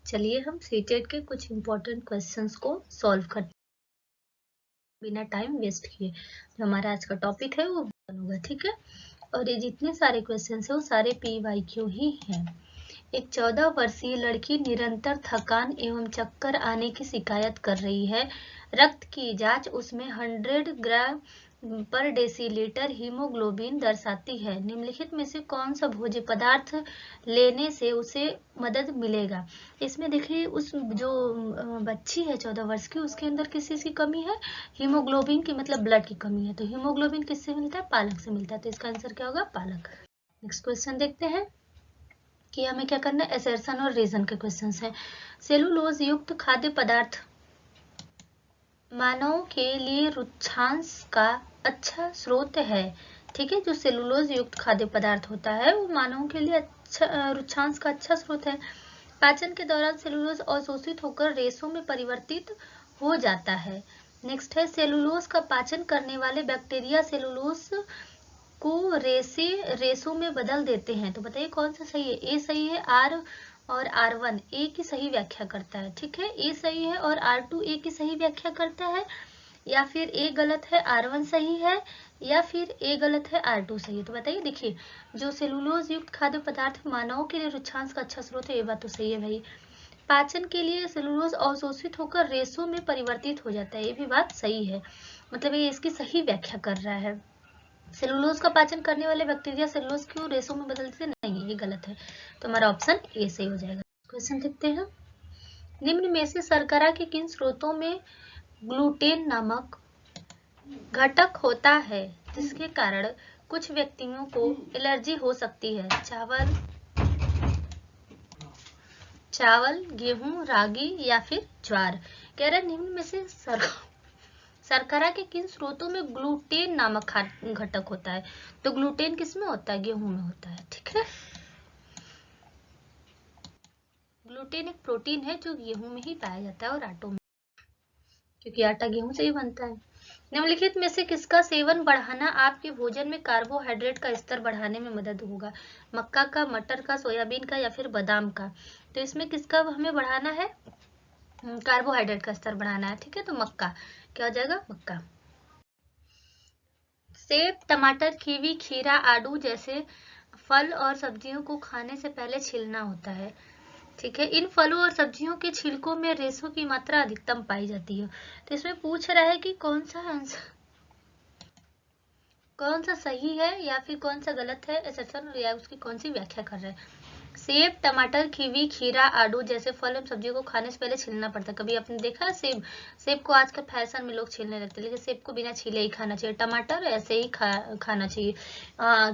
चलिए हम सीटेट के कुछ इंपॉर्टेंट क्वेश्चंस को सॉल्व करते हैं बिना टाइम वेस्ट किए। जो हमारा आज का टॉपिक है वो होगा, ठीक है। और ये जितने सारे क्वेश्चंस है वो सारे PYQ ही हैं। एक 14 वर्षीय लड़की निरंतर थकान एवं चक्कर आने की शिकायत कर रही है। रक्त की जांच उसमें 100 ग्राम पर डेसीलीटर हीमोग्लोबिन दर्शाती है। निम्नलिखित में से कौन सा भोज्य पदार्थ लेने से उसे मदद मिलेगा। इसमें देखिए उस जो बच्ची है 14 वर्ष की, उसके अंदर किस चीज की कमी है, हीमोग्लोबिन की, मतलब ब्लड की कमी है। तो हीमोग्लोबिन किससे मिलता है, पालक से मिलता है। तो इसका आंसर क्या होगा, पालक। नेक्स्ट क्वेश्चन देखते हैं कि हमें क्या करना है। एसर्शन और रीजन के क्वेश्चंस हैं। सेलुलोज युक्त खाद्य पदार्थ मानव के लिए रुक्षांश का अच्छा स्रोत है। ठीक है, जो सेलुलोज युक्त खाद्य पदार्थ होता है वो मानव के लिए अच्छा रुक्षांश का अच्छा स्रोत है। पाचन के दौरान सेलुलोज अवशोषित होकर रेशों में परिवर्तित हो जाता है। नेक्स्ट है, सेलुलोज का पाचन करने वाले बैक्टीरिया सेलुलोज को रेशों में बदल देते हैं। तो बताइए कौन सा सही है। ए सही है, आर और R1 ए की सही व्याख्या करता है। ठीक है, ए सही है और R2 ए की सही व्याख्या करता है, या फिर ए गलत है R1 सही है, या फिर ए गलत है R2 सही है। तो बताइए, देखिए जो सेलुलोज युक्त खाद्य पदार्थ मानव के लिए रुक्षांश का अच्छा स्रोत है, ये बात तो सही है भाई। पाचन के लिए सेलुलोज अवशोषित होकर रेशों में परिवर्तित हो जाता है, ये भी बात सही है। मतलब ये इसकी सही व्याख्या कर रहा है। सेलुलोज का पाचन करने वाले बैक्टीरिया सेलुलोज को रेशों में बदलते नहीं, ये गलत है। तो हमारा ऑप्शन ए सही हो जाएगा। क्वेश्चन देखते हैं। निम्न में से शर्करा के किन स्रोतों में ग्लूटेन नामक घटक होता है जिसके कारण कुछ व्यक्तियों को एलर्जी हो सकती है। चावल, गेहूं, रागी या फिर ज्वार। कह रहे निम्न में से शर्करा के किन स्रोतों में ग्लूटेन नामक घटक होता है। तो ग्लूटेन किसमें होता है, गेहूं में होता है। ठीक है, ग्लूटेन एक प्रोटीन है जो गेहूं में ही पाया जाता है और आटों में, क्योंकि आटा गेहूं से ही बनता है। निम्नलिखित में से किसका सेवन बढ़ाना आपके भोजन में कार्बोहाइड्रेट का स्तर बढ़ाने में मदद होगा। मक्का का, मटर का, सोयाबीन का या फिर बादाम का। तो इसमें किसका हमें बढ़ाना है, कार्बोहाइड्रेट का स्तर बढ़ाना है। ठीक है, तो मक्का क्या हो जाएगा, मक्का। सेब, टमाटर, कीवी, खीरा, आड़ू जैसे फल और सब्जियों को खाने से पहले छीलना होता है। ठीक है, इन फलों और सब्जियों के छिलकों में रेशों की मात्रा अधिकतम पाई जाती है। तो इसमें पूछ रहा है कि कौन सा सही है या फिर कौन सा गलत है, एसर्शन या उसकी कौन सी व्याख्या कर रहा है। सेब, टमाटर, कीवी, खीरा, आड़ू जैसे फल एवं सब्जियों को खाने से पहले छीलना पड़ता है। कभी आपने देखा है सेब को आजकल फैशन में लोग छीलने लगते हैं, लेकिन सेब को बिना छीले ही खाना चाहिए। टमाटर ऐसे ही खाना चाहिए।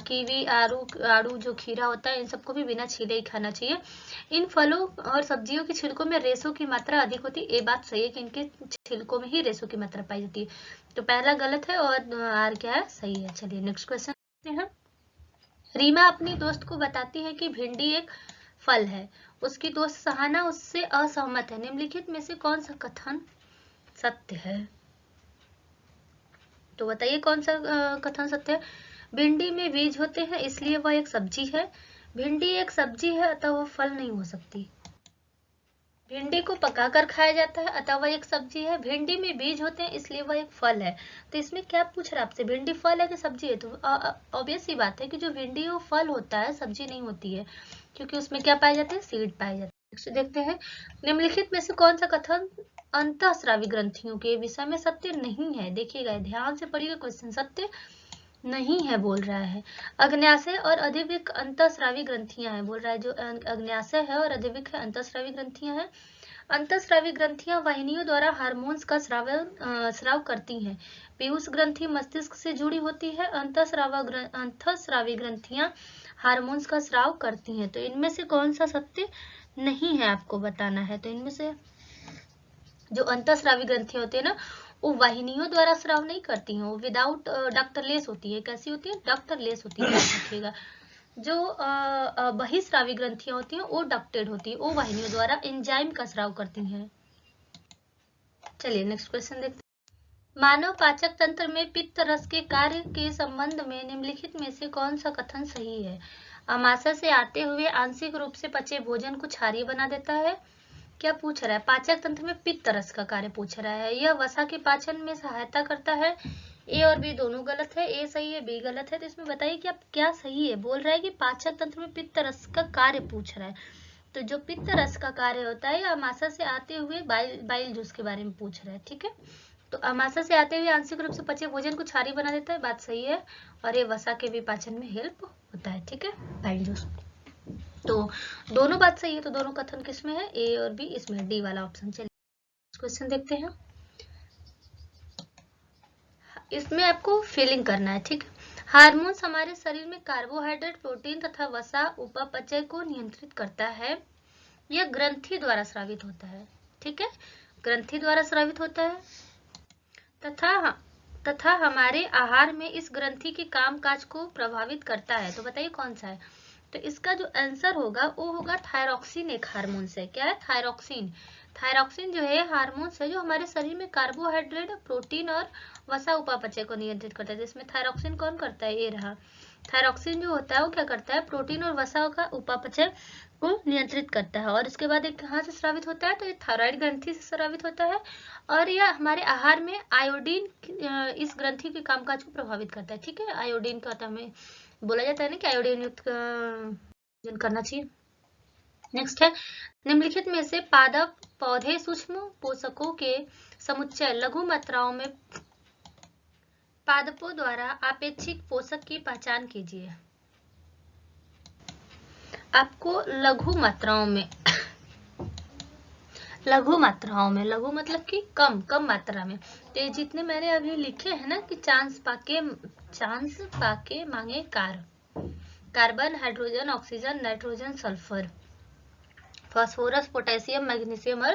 कीवी, आड़ू जो खीरा होता है, इन सबको भी बिना छीले ही खाना चाहिए। इन फलों और सब्जियों के छिलकों में रेशों की मात्रा अधिक होती है। ये बात सही है कि इनके छिलकों में ही रेशों की मात्रा पाई जाती है। तो पहला गलत है और आर क्या है, सही है। चलिए नेक्स्ट क्वेश्चन देखते हैं। रीमा अपनी दोस्त को बताती है कि भिंडी एक फल है। उसकी दोस्त सहाना उससे असहमत है। निम्नलिखित में से कौन सा कथन सत्य है। तो बताइए कौन सा कथन सत्य है। भिंडी में बीज होते हैं इसलिए वह एक सब्जी है। भिंडी एक सब्जी है अतः वह फल नहीं हो सकती। भिंडी को पकाकर खाया जाता है अतः वह एक सब्जी है। भिंडी में बीज होते हैं इसलिए वह एक फल है। तो इसमें क्या पूछ रहा है आपसे, भिंडी फल है कि सब्जी है। तो ऑब्वियस सी बात है कि जो भिंडी है वो फल होता है, सब्जी नहीं होती है, क्योंकि उसमें क्या पाए जाते हैं, सीड पाए जाते हैं। नेक्स्ट देखते हैं। निम्नलिखित में से कौन सा कथन अंतःस्रावी ग्रंथियों के विषय में सत्य नहीं है। देखिएगा, ध्यान से पढ़िएगा क्वेश्चन, सत्य नहीं है बोल रहा है। अग्न्याशय और अधिविक अंतःस्रावी ग्रंथियां हैं बोल रहा है। जो अग्न्याशय है और अधिविक है अंतःस्रावी ग्रंथियां हैं। अंतःस्रावी ग्रंथियां वाहिनियों द्वारा हार्मोन्स का स्राव करती हैं। पीयूष ग्रंथि मस्तिष्क से जुड़ी होती है। अंतःस्रावी ग्रंथियां हार्मोन्स का स्राव करती हैं। तो इनमें से कौन सा सत्य नहीं है आपको बताना है। तो इनमें से जो अंतःस्रावी ग्रंथियां होती है ना, वो वाहिनियों द्वारा स्राव नहीं करती हैं, वो विदाउट डक्टरलेस होती है। कैसी होती है, डक्टरलेस होती है। देखिएगा, जो बहिस्रावी ग्रंथियां होती हैं वो डक्टेड होती है, वो वाहिनियों द्वारा एंजाइम का स्राव करती हैं। चलिए नेक्स्ट क्वेश्चन देखते हैं। मानव पाचक तंत्र में पित्त रस के कार्य के संबंध में निम्नलिखित में से कौन सा कथन सही है। आमाशय से आते हुए आंशिक रूप से पचे भोजन को क्षारीय बना देता है। क्या पूछ रहा है? पाचक तंत्र में पित्त रस का कार्य पूछ रहा है। यह वसा के पाचन में सहायता करता है। ए और बी दोनों गलत है, ए सही है, बी गलत है। तो इसमें बताइए कि आप क्या सही है। बोल रहा है कि पाचक तंत्र में पित्त रस का कार्य पूछ रहा है। तो जो पित्त रस का कार्य होता है, अमाशय से आते हुए बाइल जूस के बारे में पूछ रहा है। ठीक है, तो अमाशय से आते हुए आंशिक रूप से पचे भोजन को क्षारीय बना देता है, बात सही है। और ये वसा के भी पाचन में हेल्प होता है। ठीक है, बाइल जूस। तो दोनों बात सही है। तो दोनों कथन किसमें है? ए और बी, इसमें डी वाला ऑप्शन। चलिए क्वेश्चन देखते हैं। इसमें आपको फिलिंग करना है। ठीक है, हार्मोन्स हमारे शरीर में कार्बोहाइड्रेट, प्रोटीन तथा वसा उपापचय को नियंत्रित करता है। यह ग्रंथि द्वारा स्रावित होता है। ठीक है, ग्रंथि द्वारा स्रावित होता है तथा हमारे आहार में इस ग्रंथि के कामकाज को प्रभावित करता है। तो बताइए कौन सा है? तो इसका जो आंसर होगा वो होगा थायरॉक्सिन। एक हार्मोन है। क्या है? थायरॉक्सिन। थायरॉक्सिन जो है हार्मोन्स है जो हमारे शरीर में कार्बोहाइड्रेट, प्रोटीन और वसा उपापचय को नियंत्रित करता है। जिसमें थायरॉक्सिन कौन करता है? ये रहा। थायरॉक्सिन जो होता है वो क्या करता है? प्रोटीन और वसा का उपापचय को नियंत्रित करता है। और इसके बाद एक कहाँ से स्रावित होता है? तो ये थायराइड ग्रंथि से स्रावित होता है। और यह हमारे आहार में आयोडीन इस ग्रंथि के कामकाज को प्रभावित करता है। ठीक है, आयोडीन का हमें बोला जाता है ना कि आयोडीन युक्त भोजन करना चाहिए। नेक्स्ट है, निम्नलिखित में से पादप पौधे सूक्ष्म पोषकों के समुच्चय लघु मात्राओं में पादपों द्वारा आपेक्षिक पोषक की पहचान कीजिए। आपको लघु मात्राओं में लघु मतलब कि कम मात्रा में। तो ये जितने मैंने अभी लिखे हैं ना कि चांस पाके मांगे carbon, hydrogen, oxygen, nitrogen, sulphur, phosphorus, potassium, magnesium और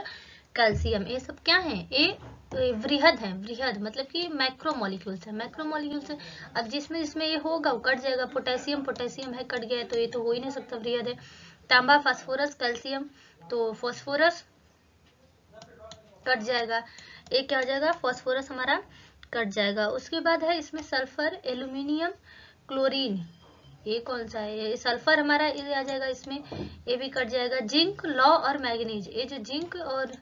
कैल्शियम, ये सब क्या है? ये वृहद है। वृहद मतलब कि मैक्रोमोलिक्यूल्स है। मैक्रोमोलिक्यूल्स है। अब जिसमें ये होगा वो कट जाएगा। पोटेशियम है, कट गया तो ये तो हो ही नहीं सकता, वृहद है। तांबा, फास्फोरस, कैल्शियम, तो फास्फोरस कट जाएगा। एक क्या हो जाएगा? फास्फोरस हमारा कट जाएगा। उसके बाद है इसमें सल्फर, एल्यूमिनियम, क्लोरीन, ये कौन सा है? ये सल्फर हमारा ये आ जाएगा इसमें, ये भी कट जाएगा। जिंक, लौ और मैग्नीज, ये जो जिंक और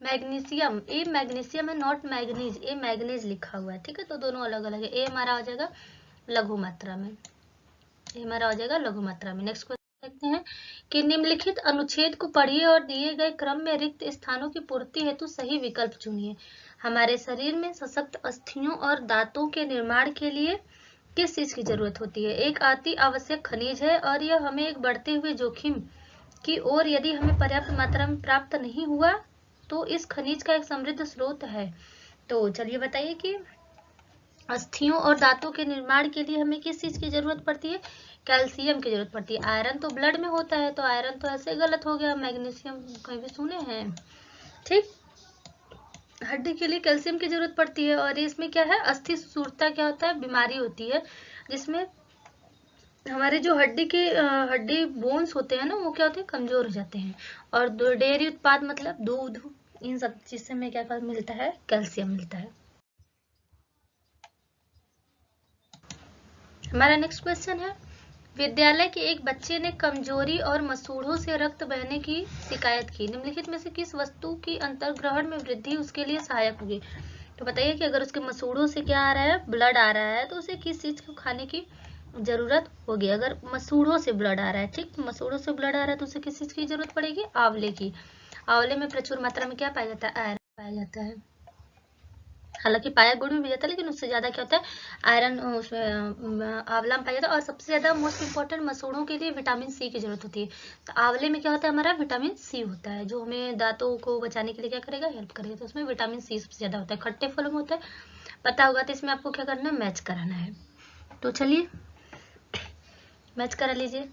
मैग्नीशियम, ये मैग्नीशियम है, नॉट मैग्नीज, ये मैग्नीज लिखा हुआ है। ठीक है, तो दोनों अलग अलग है। ये हमारा हो जाएगा लघु मात्रा में, ये हमारा हो जाएगा लघु मात्रा में। नेक्स्ट क्वेश्चन देखते हैं कि निम्नलिखित अनुच्छेद को पढ़िए और दिए गए क्रम में रिक्त स्थानों की पूर्ति हेतु सही विकल्प चुनिए। हमारे शरीर में सशक्त अस्थियों और दांतों के निर्माण के लिए किस चीज की जरूरत होती है? एक अति आवश्यक खनिज है और यह हमें एक बढ़ते हुए जोखिम की ओर यदि हमें पर्याप्त मात्रा में प्राप्त नहीं हुआ तो इस खनिज का एक समृद्ध स्रोत है। तो चलिए बताइए कि अस्थियों और दांतों के निर्माण के लिए हमें किस चीज की जरूरत पड़ती है? कैल्शियम की जरूरत पड़ती है। आयरन तो ब्लड में होता है, तो आयरन तो ऐसे गलत हो गया। मैग्नीशियम कहीं भी सुने हैं? ठीक, हड्डी के लिए कैल्शियम की जरूरत पड़ती है। और इसमें क्या है? अस्थि सूरता क्या होता है? बीमारी होती है जिसमें हमारे जो हड्डी बोन्स होते हैं ना, वो क्या होते हैं? कमजोर हो जाते हैं। और डेयरी उत्पाद मतलब दूध, इन सब चीज से हमें क्या मिलता है? कैल्शियम मिलता है। हमारा नेक्स्ट क्वेश्चन है, विद्यालय के एक बच्चे ने कमजोरी और मसूड़ों से रक्त बहने की शिकायत की। निम्नलिखित में से किस वस्तु की अंतर्ग्रहण में वृद्धि उसके लिए सहायक होगी? तो बताइए कि अगर उसके मसूड़ों से क्या आ रहा है? ब्लड आ रहा है, तो उसे किस चीज को खाने की जरूरत होगी? अगर मसूड़ों से ब्लड आ रहा है, ठीक, मसूड़ों से ब्लड आ रहा है तो उसे किस चीज की जरूरत पड़ेगी? आंवले की। आंवले में प्रचुर मात्रा में क्या पाया जाता है? आयरन पाया जाता है। हालांकि पाया गुड़ में भी जाता है, लेकिन उससे ज्यादा क्या होता है? आयरन उसमें आंवला में पाया जाता है। और सबसे ज्यादा मोस्ट इंपॉर्टेंट मसूड़ों के लिए विटामिन सी की जरूरत होती है। तो आंवले में क्या होता है? हमारा विटामिन सी होता है, जो हमें दांतों को बचाने के लिए क्या करेगा? हेल्प करेगा। तो उसमें विटामिन सी सबसे ज्यादा होता है। खट्टे फलों में होता है, पता होगा। तो इसमें आपको क्या करना है? मैच कराना है। तो चलिए मैच करा लीजिए।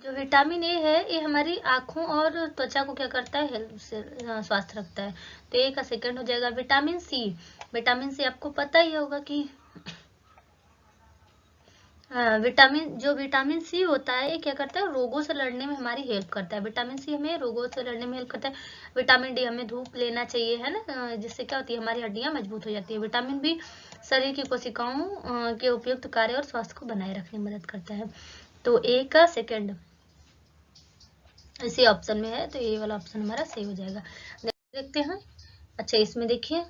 जो विटामिन ए है ये हमारी आंखों और त्वचा को क्या करता है? हेल्थ से स्वस्थ रखता है। तो ए का सेकंड हो जाएगा विटामिन सी। विटामिन सी आपको पता ही होगा कि विटामिन सी होता है, ये क्या करता है? रोगों से लड़ने में हमारी हेल्प करता है। विटामिन सी हमें रोगों से लड़ने में हेल्प करता है। विटामिन डी हमें धूप लेना चाहिए, है ना, जिससे क्या होती है? हमारी हड्डियां मजबूत हो जाती है। विटामिन बी शरीर की कोशिकाओं के उपयुक्त कार्य और स्वास्थ्य को बनाए रखने में मदद करता है। तो ए का सेकंड इसी ऑप्शन में है, तो ये वाला ऑप्शन हमारा सही हो जाएगा। देखते हैं। अच्छा, इसमें देखिए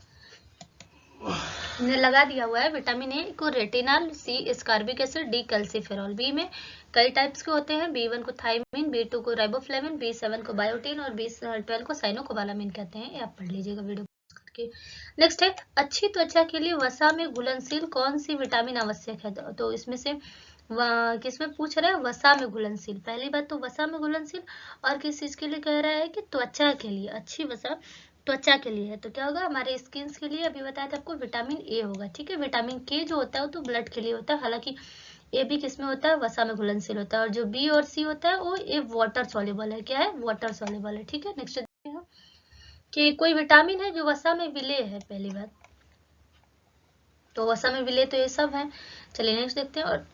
ने लगा दिया हुआ है विटामिन ए को रेटिनॉल, सी स्कारबिक एसिड, डी कैल्सीफेरॉल। बी में कई टाइप्स के होते हैं, B1 को थायमिन, B2 को राइबोफ्लेविन, B7 को बायोटिन और B12 को साइनोकोबालामिन कहते हैं। ये आप पढ़ लीजिएगा वीडियो करके। नेक्स्ट है, अच्छी त्वचा के लिए वसा में घुलनशील कौन सी विटामिन आवश्यक है? तो इसमें से किसमें पूछ रहा है? वसा में घुलनशील। पहली बात तो वसा में घुलनशील, और किस चीज के लिए कह रहा है कि त्वचा के लिए अच्छी वसा त्वचा के लिए है, तो क्या होगा? हमारे स्किन के लिए अभी बताया था आपको विटामिन ए होगा। ठीक है, विटामिन के जो होता है वो तो ब्लड के लिए होता है, हालांकि ए भी किसमें होता है? वसा में घुलनशील होता है। और जो बी और सी होता है वो ए वाटर सॉल्युबल है। क्या है? वाटर सॉल्युबल है। ठीक है, नेक्स्ट देखते हैं कि कोई विटामिन है जो वसा में विलेय है। पहली बात तो वसा में विलेय तो ये सब है। चलिए नेक्स्ट देखते हैं। और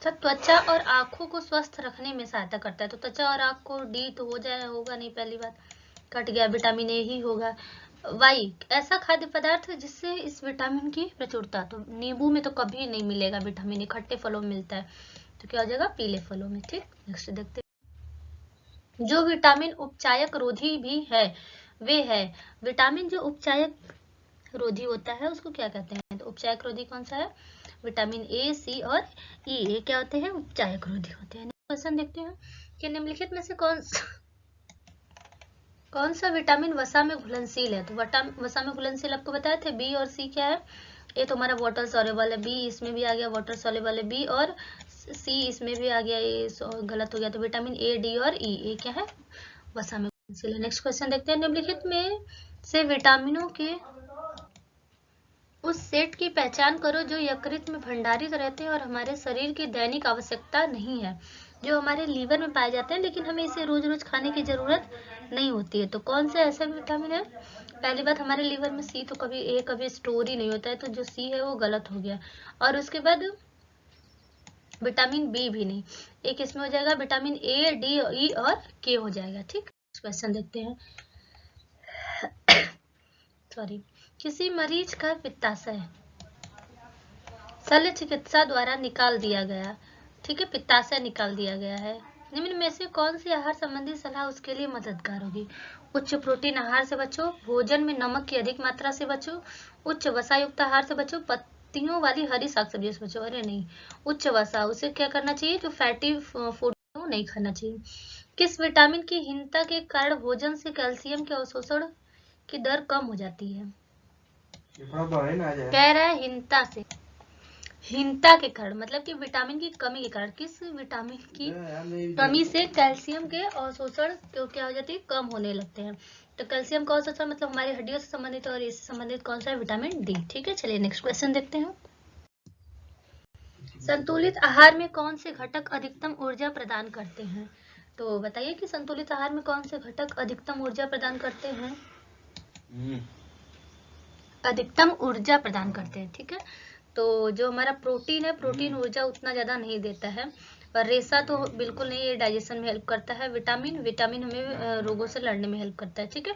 त्वचा और आंखों को स्वस्थ रखने में सहायता करता है। तो त्वचा और आंख को डी तो हो जाए, होगा नहीं, पहली बात कट गया, विटामिन ए ही होगा। वाई ऐसा खाद्य पदार्थ जिससे इस विटामिन की प्रचुरता, तो नींबू में तो कभी नहीं मिलेगा विटामिन ए, खट्टे फलों में मिलता है, तो क्या हो जाएगा? पीले फलों में। ठीक, नेक्स्ट देखते हैं। जो विटामिन उपचायक रोधी भी है वे है, विटामिन जो उपचायक रोधी होता है उसको क्या कहते हैं? तो उपचायक रोधी कौन सा है? विटामिन ए, सी और ई, ये क्या होते हैं? उपचायक रोधी होते हैं। क्वेश्चन देखते हैं कि निम्नलिखित में से कौन सा विटामिन वसा में घुलनशील है? तो वसा में घुलनशील आपको बताए थे, बी और सी क्या है? ए तो हमारा वाटर सॉल्युबल है, बी इसमें भी आ गया वाटर सॉल्युबल है, बी और सी इसमें भी आ गया, ये गलत हो गया। तो विटामिन ए, डी और ई, ये क्या है? वसा में घुलनशील है। नेक्स्ट क्वेश्चन देखते हैं। निम्नलिखित में से विटामिनों के उस सेट की पहचान करो जो यकृत में भंडारित रहते हैं और हमारे शरीर की दैनिक आवश्यकता नहीं है, जो हमारे लीवर में पाए जाते हैं लेकिन हमें इसे रोज रोज खाने की जरूरत नहीं होती है। तो कौन सा ऐसा विटामिन है? पहली बात, हमारे लीवर में सी तो कभी स्टोर ही नहीं होता है, तो जो सी है वो गलत हो गया। और उसके बाद विटामिन बी भी नहीं, एक इसमें हो जाएगा विटामिन ए, डी, ई और के हो जाएगा। ठीक, क्वेश्चन देखते हैं। सॉरी, किसी मरीज का पित्ताशय शल्य चिकित्सा द्वारा निकाल दिया गया। ठीक है, पित्ताशय निकाल दिया गया है। निम्न में से कौन सी आहार संबंधी सलाह उसके लिए मददगार होगी? उच्च प्रोटीन आहार से बचो, भोजन में नमक की अधिक मात्रा से बचो, उच्च वसा युक्त आहार से बचो, पत्तियों वाली हरी साग सब्जियों से बचो। अरे नहीं, उच्च वसा, उसे क्या करना चाहिए? जो फैटी फूड नहीं खाना चाहिए। किस विटामिन की हीनता के कारण भोजन से कैल्शियम के अवशोषण की दर कम हो जाती है? कह रहा है हीनता से, हीनता के कारण मतलब कि विटामिन की कमी के कारण। किस विटामिन की कमी से कैल्शियम के अवशोषण क्या हो जाती है? कम होने लगते हैं। तो कैल्शियम का अवशोषण मतलब हमारी हड्डियों से संबंधित और इससे संबंधित कौन सा है? Vitamin D. ठीक है, चलिए नेक्स्ट क्वेश्चन देखते हैं। संतुलित आहार में कौन से घटक अधिकतम ऊर्जा प्रदान करते हैं? तो बताइए कि संतुलित आहार में कौन से घटक अधिकतम ऊर्जा प्रदान करते हैं? अधिकतम ऊर्जा प्रदान करते हैं। ठीक है, तो जो हमारा प्रोटीन है, प्रोटीन ऊर्जा उतना ज्यादा नहीं देता है, और रेशा तो बिल्कुल नहीं, ये डाइजेशन में हेल्प करता है। विटामिन हमें रोगों से लड़ने में हेल्प करता है। ठीक है,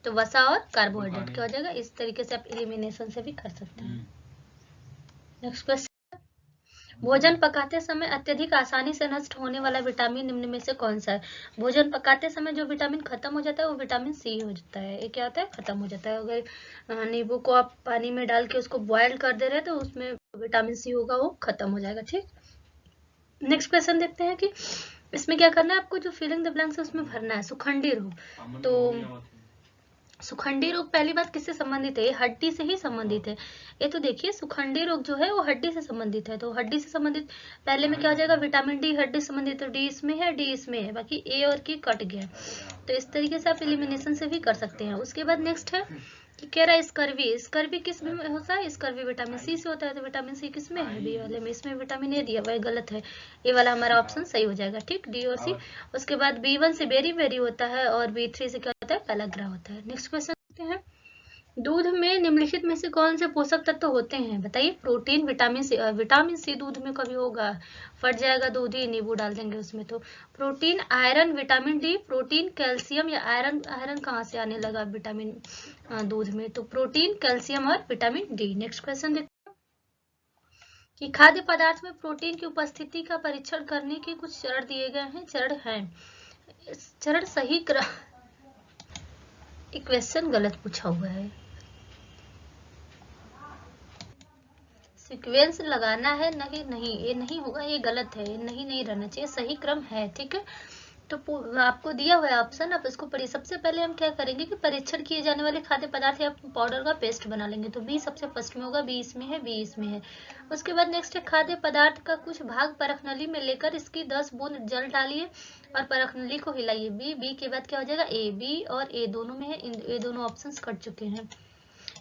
तो वसा और कार्बोहाइड्रेट क्या हो जाएगा? इस तरीके से आप एलिमिनेशन से भी कर सकते हैं। नेक्स्ट क्वेश्चन, भोजन पकाते समय अत्यधिक आसानी से नष्ट होने वाला विटामिन निम्न में से कौन सा है? भोजन पकाते समय जो विटामिन खत्म हो जाता है वो विटामिन सी हो जाता है। ये क्या होता है? खत्म हो जाता है। अगर नींबू को आप पानी में डाल के उसको बॉयल कर दे रहे हैं तो उसमें विटामिन सी होगा, वो खत्म हो जाएगा। ठीक, नेक्स्ट क्वेश्चन देखते हैं कि इसमें क्या करना है आपको? जो फिलिंग द ब्लैंक्स है उसमें भरना है। सुखंडी रोग, तो सुखंडी रोग पहली बात किससे संबंधित है? हड्डी से ही संबंधित है। ये तो देखिए, सुखंडी रोग जो है वो हड्डी से संबंधित है, तो हड्डी से संबंधित पहले में क्या हो जाएगा? विटामिन डी हड्डी से संबंधित, तो डी इसमें है, डी इसमें है, बाकी ए और की कट गया। तो इस तरीके से आप एलिमिनेशन से भी कर सकते हैं। उसके बाद नेक्स्ट है कि कह रहा है स्कर्वी, स्कर्वी किस में होता है? स्कर्वी विटामिन सी से होता है, तो विटामिन सी किस में है? बी वाले में। इसमें विटामिन ए दिया हुआ है, गलत है, ये वाला हमारा ऑप्शन सही हो जाएगा। ठीक, डी और सी। उसके बाद B1 से बेरी होता है, और B3 से क्या होता है? पेलाग्रा होता है। नेक्स्ट क्वेश्चन है, दूध में निम्नलिखित में से कौन से पोषक तत्व होते हैं? बताइए। प्रोटीन, विटामिन सी दूध में कभी होगा? फट जाएगा दूध ही, नींबू डाल देंगे उसमें। तो protein, iron, vitamin D, protein, calcium या आयरन। आयरन कहाँ से आने लगा विटामिन दूध में? तो प्रोटीन, कैल्शियम और विटामिन डी। नेक्स्ट क्वेश्चन देखते हैं, कि खाद्य पदार्थ में प्रोटीन की उपस्थिति का परीक्षण करने के कुछ चरण दिए गए हैं। चरण हैं, चरण सही क्रम, क्वेश्चन गलत पूछा हुआ है, सीक्वेंस लगाना है, नहीं ये नहीं होगा, ये गलत है, ये नहीं रहना चाहिए, सही क्रम है, ठीक है। तो आपको दिया हुआ है ऑप्शन, आप इसको पढ़िए। सबसे पहले हम क्या करेंगे कि परीक्षण किए जाने वाले खाद्य पदार्थ या पाउडर का पेस्ट बना लेंगे। तो बी सबसे फर्स्ट में होगा, बी इसमें है, बी इसमें है। उसके बाद नेक्स्ट है खाद्य पदार्थ का कुछ भाग परखनली में लेकर इसकी 10 बूंद जल डालिए और परखनली को हिलाइए। बी के बाद क्या हो जाएगा, ए। बी और ए दोनों में है, ये दोनों ऑप्शन कट चुके हैं,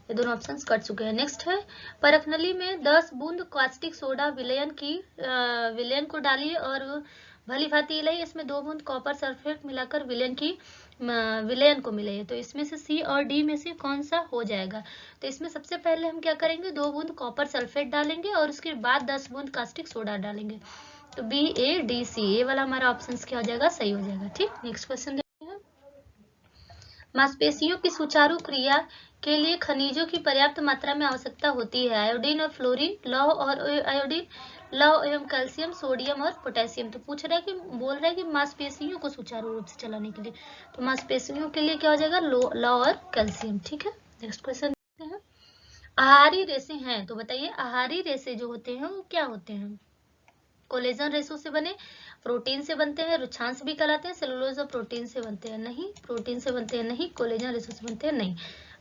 ये दोनों ऑप्शंस कट चुके हैं। नेक्स्ट है परखनली में 10 बूंद कास्टिक सोडा विलयन को डालिए और भली भांति हिलाइए। इसमें 2 बूंद कॉपर सल्फेट मिलाकर विलयन को मिलाइए। तो इसमें से सी और डी में से कौन सा हो जाएगा? तो इसमें सबसे पहले हम क्या करेंगे, 2 बूंद कॉपर सल्फेट डालेंगे और उसके बाद 10 बूंद कास्टिक सोडा डालेंगे। तो बी, ए, डी, सी, ए वाला हमारा ऑप्शन क्या हो जाएगा, सही हो जाएगा। ठीक, नेक्स्ट क्वेश्चन देखते हैं। मांसपेशियों की सुचारू क्रिया के लिए खनिजों की पर्याप्त मात्रा में आवश्यकता होती है। आयोडीन और फ्लोरीन, लौह और आयोडीन, लौह एवं कैल्शियम, सोडियम और पोटेशियम। तो पूछ रहा है कि बोल रहा है कि मांसपेशियों को सुचारू रूप से चलाने के लिए, तो मांसपेशियों के लिए क्या हो जाएगा, लौह और कैल्शियम। ठीक है, नेक्स्ट क्वेश्चन देखते हैं। आहारी रेशे हैं, तो बताइए आहारी रेशे जो होते हैं वो क्या होते हैं? कोलेजन रेशों से बने, प्रोटीन से बनते हैं, रुक्षांश भी कहलाते हैं। सेलुलोज और प्रोटीन से बनते हैं, नहीं। प्रोटीन से बनते हैं, नहीं। कोलेजन रेशों से बनते हैं, नहीं।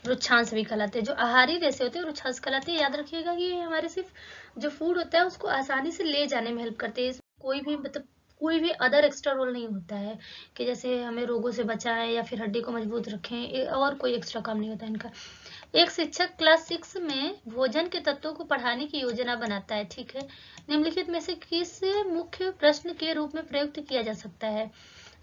रुक्षांश भी कहलाते हैं। जो आहारी रेशे होते हैं रुक्षांश कहलाते हैं। याद रखिएगा कि ये हमारे सिर्फ जो फूड होता है उसको आसानी से ले जाने में हेल्प करते हैं। कोई भी मतलब कोई भी अदर एक्स्ट्रा रोल नहीं होता है कि जैसे हमें रोगों से बचाएं या फिर हड्डी को मजबूत रखें, और कोई एक्स्ट्रा काम नहीं होता इनका। एक शिक्षक क्लास 6 में भोजन के तत्वों को पढ़ाने की योजना बनाता है, ठीक है। निम्नलिखित में से किस मुख्य प्रश्न के रूप में प्रयुक्त किया जा सकता है?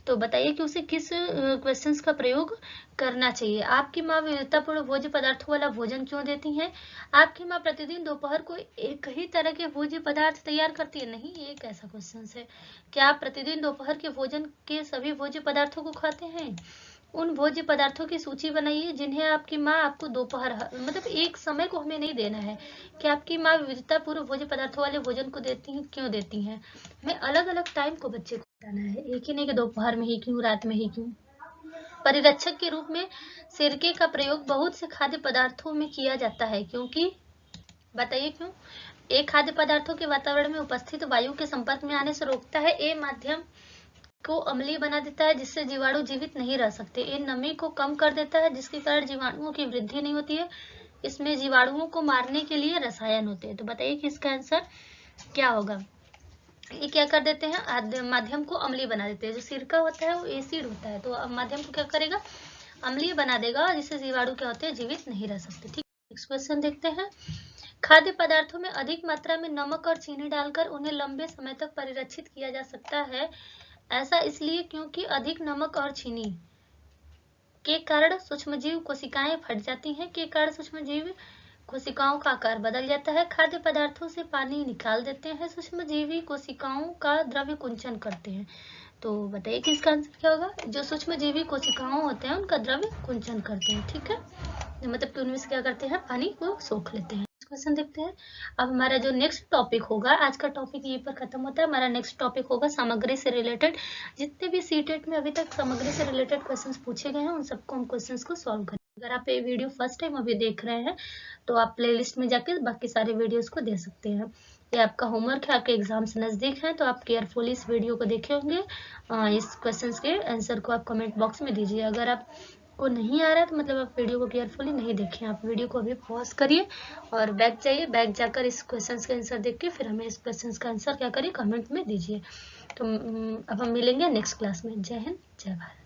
तो बताइए कि उसे किस क्वेश्चंस का प्रयोग करना चाहिए। आपकी माँ विविधतापूर्ण भोज्य पदार्थों वाला भोजन क्यों देती हैं? आपकी माँ प्रतिदिन दोपहर को एक ही तरह के भोज्य पदार्थ तैयार करती है, नहीं। ये एक ऐसा क्वेश्चन है। क्या आप प्रतिदिन दोपहर के भोजन के सभी भोज्य पदार्थों को खाते हैं? उन भोज्य पदार्थों की सूची बनाइए जिन्हें आपकी माँ आपको दोपहर, मतलब एक समय को हमें नहीं देना है कि आपकी माँ विविधतापूर्ण भोज्य पदार्थों वाले भोजन को देती हैं, क्यों देती हैं। हमें अलग अलग टाइम को बच्चे को बताना है, एक ही नहीं कि दोपहर में ही क्यों, रात में ही क्यों। परिरक्षक के रूप में सिरके का प्रयोग बहुत से खाद्य पदार्थों में किया जाता है, क्योंकि बताइए क्यों? ए खाद्य पदार्थों के वातावरण में उपस्थित वायु के संपर्क में आने से रोकता है। ए माध्यम को अम्लीय बना देता है जिससे जीवाणु जीवित नहीं रह सकते। ये नमी को कम कर देता है जिसके कारण जीवाणुओं की वृद्धि नहीं होती है। इसमें जीवाणुओं को मारने के लिए रसायन होते हैं। तो बताइए कि इसका आंसर क्या होगा? ये क्या कर देते हैं, माध्यम को अम्लीय बना देते हैं। जो सिरका होता है वो एसिड होता है, तो माध्यम को क्या करेगा, अम्लीय बना देगा, जिससे जीवाणु क्या होते हैं, जीवित नहीं रह सकते। ठीक, नेक्स्ट क्वेश्चन देखते हैं। खाद्य पदार्थों में अधिक मात्रा में नमक और चीनी डालकर उन्हें लंबे समय तक परिरक्षित किया जा सकता है। ऐसा इसलिए क्योंकि अधिक नमक और चीनी के कारण सूक्ष्मजीव कोशिकाएं फट जाती हैं, के कारण सूक्ष्मजीव कोशिकाओं का आकार बदल जाता है। खाद्य पदार्थों से पानी निकाल देते हैं, सूक्ष्मजीवी कोशिकाओं का द्रव्य कुंचन करते हैं। तो बताइए कि इसका आंसर क्या होगा? जो सूक्ष्मजीवी कोशिकाओं होते हैं उनका द्रव्य कुंचन करते हैं, ठीक है, मतलब कि उनमें से क्या करते हैं, पानी को सोख लेते हैं। क्वेश्चन देखते हैं। अब हमारा जो नेक्स्ट टॉपिक होगा, आज का टॉपिक यहीं पर खत्म होता है। हमारा नेक्स्ट टॉपिक होगा सामग्री से रिलेटेड। जितने भी सीटेट में अभी तक सामग्री से रिलेटेड क्वेश्चंस पूछे गए हैं उन सबको हम क्वेश्चंस को सॉल्व करेंगे। अगर आप ये वीडियो फर्स्ट टाइम अभी देख रहे हैं तो आप प्लेलिस्ट में जाकर बाकी सारे वीडियोस को देख सकते हैं। ये आपका होमवर्क है, आपके एग्जाम्स नजदीक हैं तो आप केयरफुली इस वीडियो को देखे होंगे। इस क्वेश्चंस के आंसर को आप कमेंट बॉक्स में दीजिए। अगर आप को नहीं आ रहा है तो मतलब आप वीडियो को केयरफुली नहीं देखें, आप वीडियो को अभी पॉज करिए और बैक जाइए, बैक जाकर इस क्वेश्चंस का आंसर देख के फिर हमें इस क्वेश्चंस का आंसर क्या करिए, कमेंट में दीजिए। तो अब हम मिलेंगे नेक्स्ट क्लास में। जय हिंद, जय भारत।